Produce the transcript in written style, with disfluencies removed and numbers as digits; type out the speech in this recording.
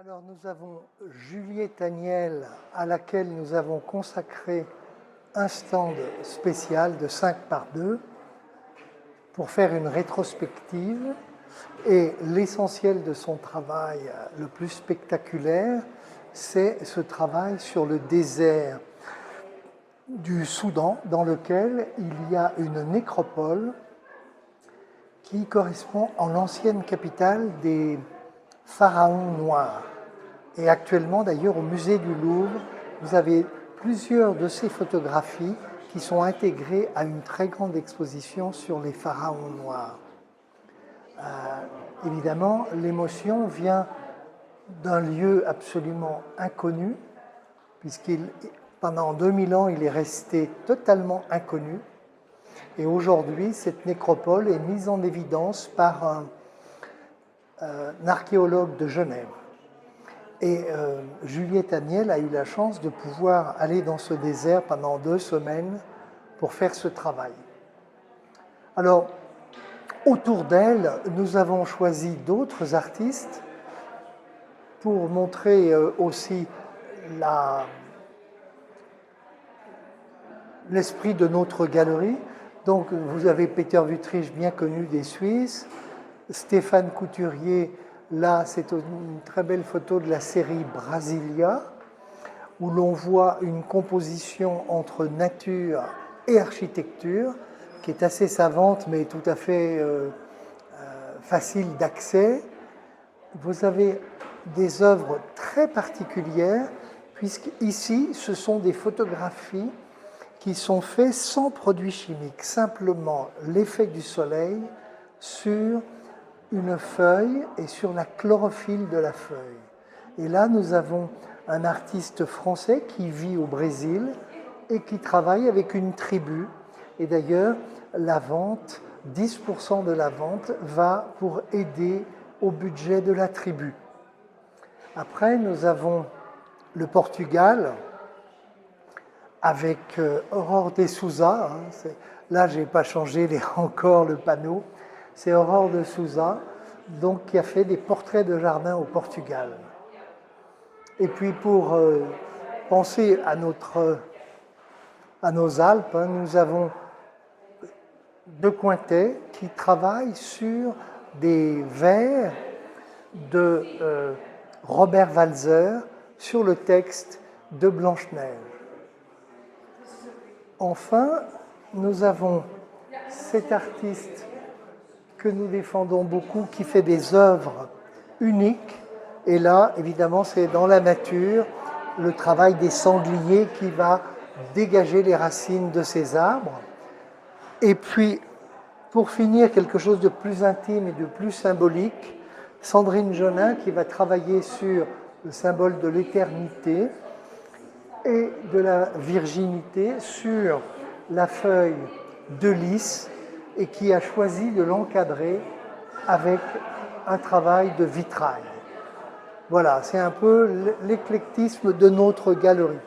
Alors nous avons Juliette Agnel à laquelle nous avons consacré un stand spécial de 5 par 2 pour faire une rétrospective, et l'essentiel de son travail le plus spectaculaire, c'est ce travail sur le désert du Soudan, dans lequel il y a une nécropole qui correspond à l'ancienne capitale des pharaons noirs. Et actuellement, d'ailleurs, au musée du Louvre, vous avez plusieurs de ces photographies qui sont intégrées à une très grande exposition sur les pharaons noirs. Évidemment, l'émotion vient d'un lieu absolument inconnu, pendant 2000 ans, il est resté totalement inconnu. Et aujourd'hui, cette nécropole est mise en évidence par un archéologue de Genève. Et Juliette Agnel a eu la chance de pouvoir aller dans ce désert pendant 2 semaines pour faire ce travail. Alors, autour d'elle, nous avons choisi d'autres artistes pour montrer aussi l'esprit de notre galerie. Donc, vous avez Peter Wüthrich, bien connu des Suisses, Stéphane Couturier. Là, c'est une très belle photo de la série Brasilia, où l'on voit une composition entre nature et architecture, qui est assez savante, mais tout à fait facile d'accès. Vous avez des œuvres très particulières, puisqu'ici, ce sont des photographies qui sont faites sans produits chimiques, simplement l'effet du soleil sur une feuille et sur la chlorophylle de la feuille. Et là, nous avons un artiste français qui vit au Brésil et qui travaille avec une tribu. Et d'ailleurs, la vente, 10% de la vente va pour aider au budget de la tribu. Après, nous avons le Portugal avec Aurore de Souza. Là, je n'ai pas changé encore le panneau. C'est Aurore de Souza, donc, qui a fait des portraits de jardin au Portugal. Et puis pour penser à nos Alpes, nous avons De Cointet qui travaille sur des vers de Robert Walser sur le texte de Blanche-Neige. Enfin, nous avons cet artiste que nous défendons beaucoup, qui fait des œuvres uniques. Et là, évidemment, c'est dans la nature, le travail des sangliers qui va dégager les racines de ces arbres. Et puis, pour finir, quelque chose de plus intime et de plus symbolique, Sandrine Jonin qui va travailler sur le symbole de l'éternité et de la virginité sur la feuille de lys, et qui a choisi de l'encadrer avec un travail de vitrail. Voilà, c'est un peu l'éclectisme de notre galerie.